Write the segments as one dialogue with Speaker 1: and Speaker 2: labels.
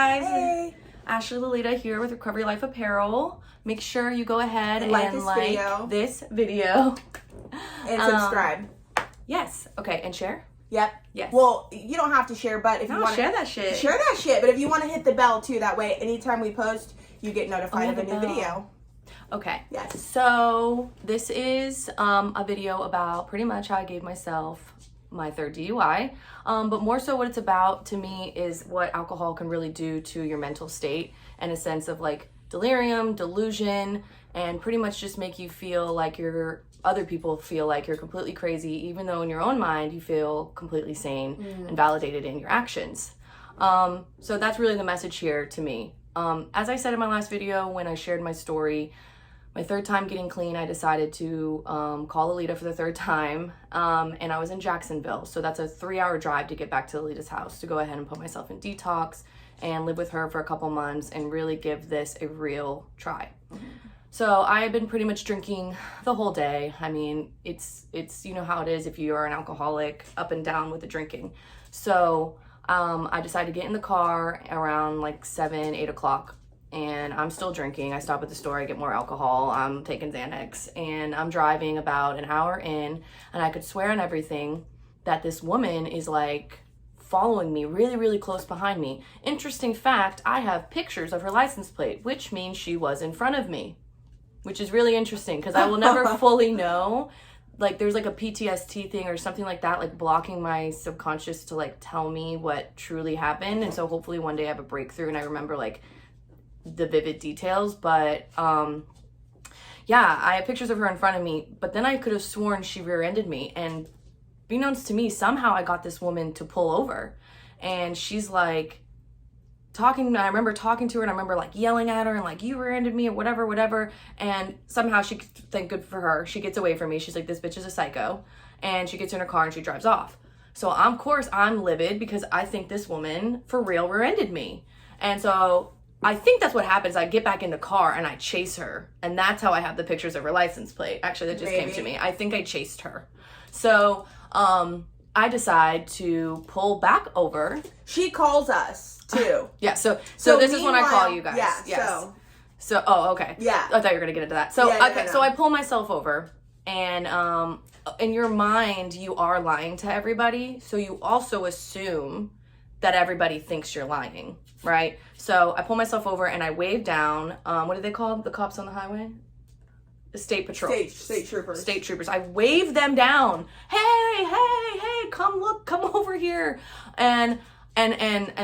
Speaker 1: guys.
Speaker 2: Hey.
Speaker 1: Ashley Lolita here with Recovery Life Apparel. Make sure you go ahead and
Speaker 2: like
Speaker 1: this video.
Speaker 2: And subscribe.
Speaker 1: Yes. Okay, and share?
Speaker 2: Yep.
Speaker 1: Yes.
Speaker 2: Well, you don't have to share, but if you want to
Speaker 1: share that shit.
Speaker 2: Share that shit, but if you want to hit the bell too, that way anytime we post, you get notified of a new video.
Speaker 1: Okay.
Speaker 2: Yes.
Speaker 1: So this is a video about pretty much how I gave myself my third DUI. But more so what it's about to me is what alcohol can really do to your mental state and a sense of like delirium, delusion, and pretty much just make you feel like other people feel like you're completely crazy, even though in your own mind you feel completely sane and validated in your actions. So that's really the message here to me. As I said in my last video when I shared my story, my third time getting clean, I decided to call Lolita for the third time, and I was in Jacksonville. So that's a 3-hour drive to get back to Lolita's house to go ahead and put myself in detox and live with her for a couple months and really give this a real try. So I had been pretty much drinking the whole day. I mean, it's you know how it is if you are an alcoholic, up and down with the drinking. So I decided to get in the car around like 7, 8 o'clock. And I'm still drinking. I stop at the store, I get more alcohol, I'm taking Xanax, and I'm driving about an hour in, and I could swear on everything that this woman is like following me really, really close behind me. Interesting fact, I have pictures of her license plate, which means she was in front of me, which is really interesting because I will never fully know. Like there's like a PTSD thing or something like that, like blocking my subconscious to like tell me what truly happened. And so hopefully one day I have a breakthrough and I remember like the vivid details, but yeah, I have pictures of her in front of me, but then I could have sworn she rear-ended me, and beknownst to me, somehow I got this woman to pull over, and she's like talking, I remember talking to her, and I remember like yelling at her and like, you rear-ended me or whatever, and somehow she, thank good for her, she gets away from me. She's like, this bitch is a psycho, and she gets in her car and she drives off. So of course I'm livid because I think this woman for real rear-ended me, and so I think that's what happens. I get back in the car and I chase her. And that's how I have the pictures of her license plate. Actually, that just came to me. I think I chased her. So I decide to pull back over.
Speaker 2: She calls us too.
Speaker 1: Yeah, so this is when I call you guys.
Speaker 2: Yeah,
Speaker 1: yes. So oh, okay.
Speaker 2: Yeah.
Speaker 1: I thought you were going to get into that. So,
Speaker 2: yeah,
Speaker 1: okay,
Speaker 2: no.
Speaker 1: So I pull myself over. And in your mind, you are lying to everybody. So you also assume that everybody thinks you're lying, right? So I pull myself over and I wave down, what do they call the cops on the highway? The state patrol.
Speaker 2: State troopers.
Speaker 1: State troopers. I wave them down. Hey, come over here. And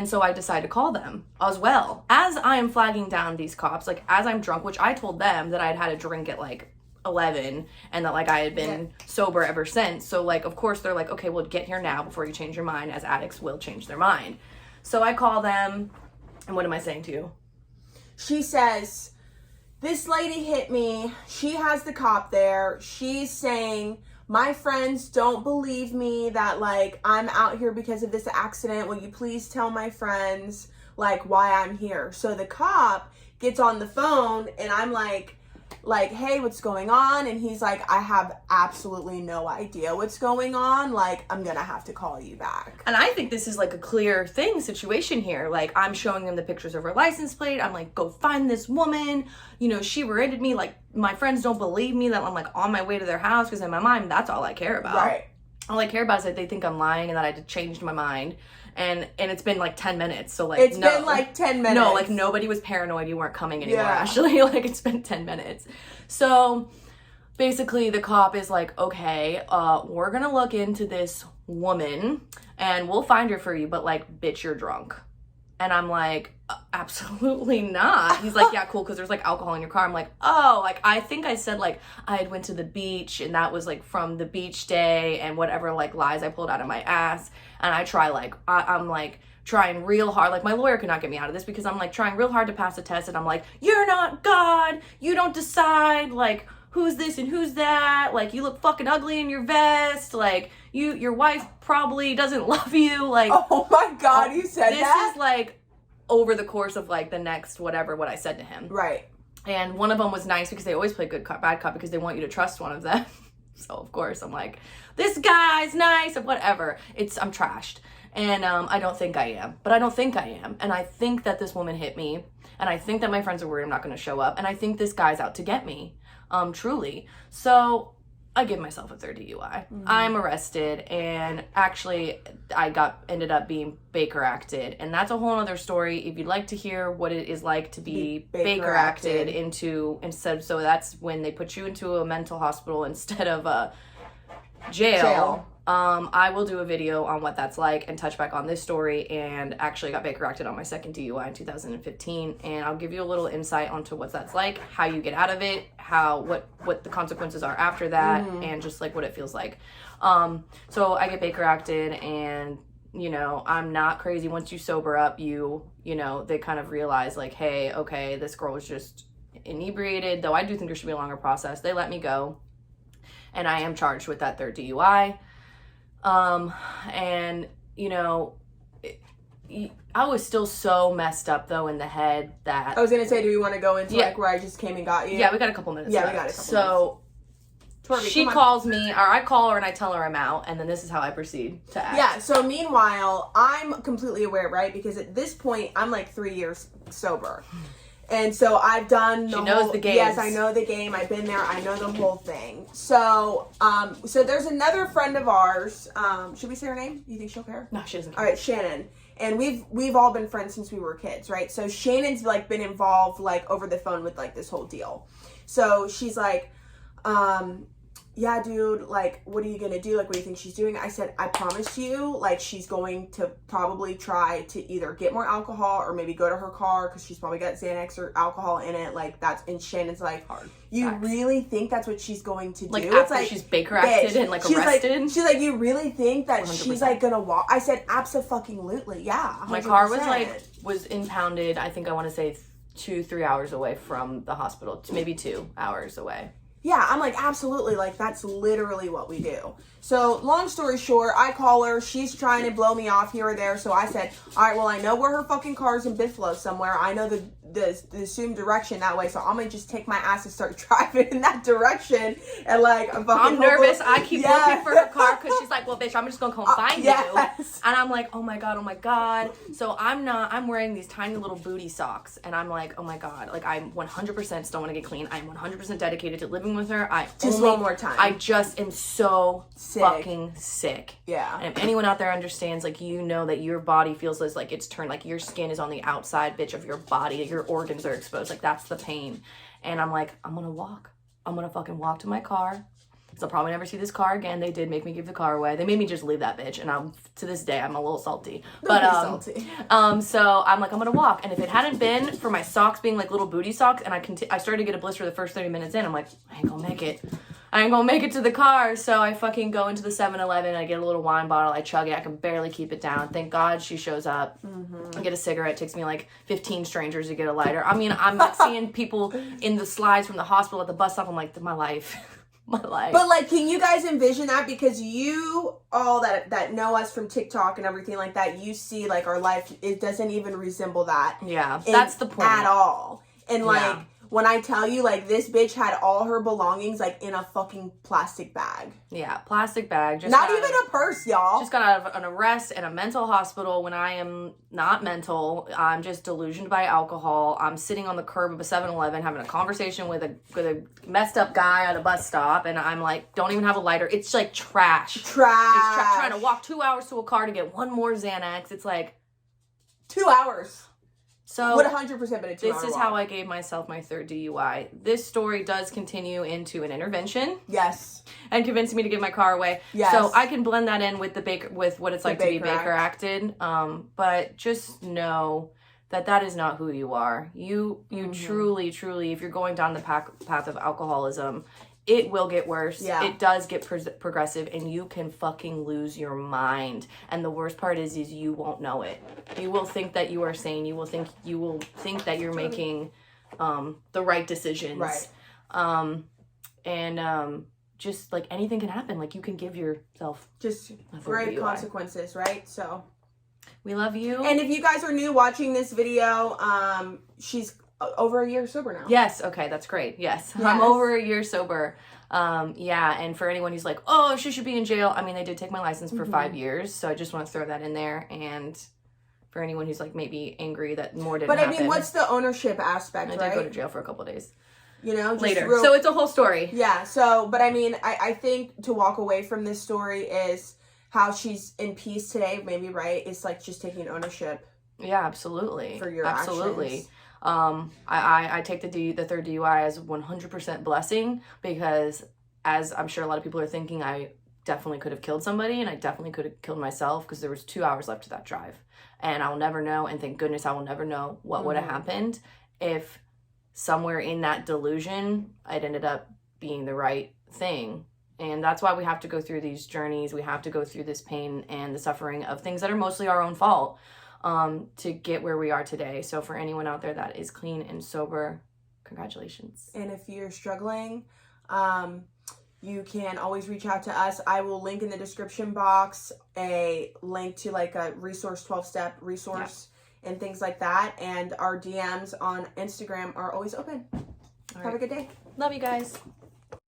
Speaker 1: so I decide to call them as well. As I am flagging down these cops, like as I'm drunk, which I told them that I had had a drink at like 11 and that like I had been sober ever since. So like, of course they're like, okay, well get here now before you change your mind, as addicts will change their mind. So I call them, and what am I saying to you?
Speaker 2: She says, this lady hit me. She has the cop there. She's saying, my friends don't believe me that like I'm out here because of this accident. Will you please tell my friends like why I'm here? So the cop gets on the phone and I'm like, hey, what's going on? And he's like, I have absolutely no idea what's going on. Like, I'm gonna have to call you back.
Speaker 1: And I think this is like a clear situation here. Like, I'm showing them the pictures of her license plate. I'm like, go find this woman. You know, she rear-ended me. Like, my friends don't believe me that I'm like on my way to their house, because in my mind, that's all I care about.
Speaker 2: Right.
Speaker 1: All I care about is that they think I'm lying and that I changed my mind. And it's been like 10 minutes. So like,
Speaker 2: it's been like 10 minutes.
Speaker 1: No, like nobody was paranoid you weren't coming anymore,
Speaker 2: yeah.
Speaker 1: Actually. Like it's been 10 minutes. So basically the cop is like, okay, we're going to look into this woman and we'll find her for you. But like, bitch, you're drunk. And I'm like, absolutely not. He's like, yeah, cool, because there's like alcohol in your car. I'm like, oh, like I think I said like I had went to the beach and that was like from the beach day and whatever like lies I pulled out of my ass. And I try like, I'm like trying real hard. Like my lawyer could not get me out of this because I'm like trying real hard to pass the test. And I'm like, you're not God. You don't decide like who's this and who's that. Like you look fucking ugly in your vest. Like your wife probably doesn't love you. Like,
Speaker 2: oh my God, you said
Speaker 1: this
Speaker 2: that?
Speaker 1: This is like over the course of like the next whatever what I said to him.
Speaker 2: Right.
Speaker 1: And one of them was nice because they always play good cop, bad cop because they want you to trust one of them. So of course I'm like, this guy's nice or whatever. I'm trashed. And I don't think I am, but I don't think I am. And I think that this woman hit me, and I think that my friends are worried I'm not going to show up, and I think this guy's out to get me, truly. So I give myself a third DUI. I'm arrested, and actually I ended up being Baker acted, and that's a whole other story. If you'd like to hear what it is like to be Baker acted instead, so that's when they put you into a mental hospital instead of a jail. I will do a video on what that's like and touch back on this story, and actually got Baker acted on my second DUI in 2015, and I'll give you a little insight onto what that's like, how you get out of it, what the consequences are after that, and just like what it feels like. So I get Baker acted, and you know, I'm not crazy. Once you sober up, you know, they kind of realize like, hey, okay, this girl was just inebriated, though I do think there should be a longer process. They let me go, and I am charged with that third DUI. And you know, I was still so messed up though in the head that
Speaker 2: I was gonna say, do we want to go into like where I just came and got you?
Speaker 1: Yeah, we got a couple minutes.
Speaker 2: Yeah,
Speaker 1: left.
Speaker 2: we got a couple minutes.
Speaker 1: She calls me, or I call her and I tell her I'm out, and then this is how I proceed to act.
Speaker 2: Yeah, so meanwhile, I'm completely aware, right? Because at this point, I'm like 3 years sober. And so I've done
Speaker 1: She knows the game.
Speaker 2: Yes, I know the game. I've been there. I know the whole thing. So, so there's another friend of ours. Should we say her name? You think she'll care?
Speaker 1: No, she doesn't care.
Speaker 2: All right, Shannon. And we've all been friends since we were kids, right? So Shannon's like been involved like over the phone with like this whole deal. So she's like, yeah, dude, like, what are you gonna do? Like, what do you think she's doing? I said, I promise you, like, she's going to probably try to either get more alcohol or maybe go to her car because she's probably got Xanax or alcohol in it. Like, that's, and Shannon's like,
Speaker 1: hard.
Speaker 2: You really think that's what she's going to do?
Speaker 1: Like, after she's Baker acted and, like, arrested?
Speaker 2: She's like, you really think that
Speaker 1: 100%.
Speaker 2: She's, like, gonna walk? I said, abso-fucking-lutely, yeah. 100%.
Speaker 1: My car was impounded, I think I want to say 2-3 hours away from the hospital, maybe 2 hours away.
Speaker 2: Yeah, I'm like, absolutely, like, that's literally what we do. So, long story short, I call her, she's trying to blow me off here or there, so I said, all right, well, I know where her fucking car's in Bithlow somewhere, I know the assumed direction that way, so I'm gonna just take my ass and start driving in that direction, and like,
Speaker 1: I'm nervous, I keep looking for her car, because she's like, well, bitch, I'm just gonna come find you, and I'm like, oh my god, so I'm wearing these tiny little booty socks, and I'm like, oh my god, like, I'm 100% still want to get clean, I'm 100% dedicated to living with her,
Speaker 2: one more time.
Speaker 1: I just am so fucking sick.
Speaker 2: Yeah.
Speaker 1: And if anyone out there understands, like, you know that your body feels like it's turned, like, your skin is on the outside, bitch, of your body, your organs are exposed, like, that's the pain. And I'm like, I'm gonna fucking walk to my car, because I'll probably never see this car again. They did make me give the car away. They made me just leave that bitch, and to this day I'm a little salty. But
Speaker 2: salty.
Speaker 1: So I'm like, I'm gonna walk, and if it hadn't been for my socks being like little booty socks, and I started to get a blister the first 30 minutes in, I'm like, I ain't gonna make it to the car. So I fucking go into the 7-Eleven, I get a little wine bottle, I chug it, I can barely keep it down. Thank God she shows up. I get a cigarette. It takes me like 15 strangers to get a lighter. I mean, I'm seeing people in the slides from the hospital at the bus stop. I'm like, my life. But
Speaker 2: like, can you guys envision that? Because you all that know us from TikTok and everything like that, you see like our life, it doesn't even resemble that.
Speaker 1: Yeah, that's the point.
Speaker 2: At all. And like, when I tell you, like, this bitch had all her belongings, like, in a fucking plastic bag.
Speaker 1: Yeah, plastic bag. Just
Speaker 2: not even a purse, y'all.
Speaker 1: Just got out of an arrest in a mental hospital when I am not mental. I'm just delusioned by alcohol. I'm sitting on the curb of a 7-Eleven having a conversation with a messed up guy at a bus stop, and I'm like, don't even have a lighter. It's like trash. It's trying to walk 2 hours to a car to get one more Xanax. It's like
Speaker 2: 2 hours.
Speaker 1: So
Speaker 2: would 100% been a 2 hour
Speaker 1: This is how I gave myself my third DUI. This story does continue into an intervention.
Speaker 2: Yes.
Speaker 1: And convincing me to give my car away. Yes. So I can blend that in with with what it's like to be Baker acted. But just know that is not who you are. You truly, if you're going down the path of alcoholism, it will get worse. Yeah. It does get progressive, and you can fucking lose your mind. And the worst part is you won't know it. You will think that you are sane. You will think that you're making the right decisions. Right. Just like anything can happen. Like, you can give yourself
Speaker 2: just grave consequences, right? So
Speaker 1: we love you.
Speaker 2: And if you guys are new watching this video, she's over a year sober now.
Speaker 1: Yes. Okay. That's great. Yes.
Speaker 2: Yes.
Speaker 1: I'm over a year sober. Yeah. And for anyone who's like, oh, she should be in jail. I mean, they did take my license for 5 years. So I just want to throw that in there. And for anyone who's like maybe angry that more didn't happen.
Speaker 2: But I mean, what's the ownership aspect,
Speaker 1: I
Speaker 2: right?
Speaker 1: did go to jail for a couple of days.
Speaker 2: You know, just
Speaker 1: later. So it's a whole story.
Speaker 2: Yeah. So, but I mean, I think to walk away from this story is how she's in peace today. Maybe, right? It's like just taking ownership.
Speaker 1: Yeah, absolutely.
Speaker 2: For your
Speaker 1: absolutely.
Speaker 2: actions.
Speaker 1: I take the third DUI as 100% blessing, because as I'm sure a lot of people are thinking, I definitely could have killed somebody, and I definitely could have killed myself, because there was 2 hours left to that drive, and I'll never know. And thank goodness I will never know what would have happened if somewhere in that delusion it ended up being the right thing. And that's why we have to go through these journeys. We have to go through this pain and the suffering of things that are mostly our own fault, to get where we are today. So for anyone out there that is clean and sober, congratulations.
Speaker 2: And if you're struggling, you can always reach out to us. I will link in the description box a link to like a resource, 12-step resource and things like that. And our DMs on Instagram are always open. Have a good day.
Speaker 1: Love you guys.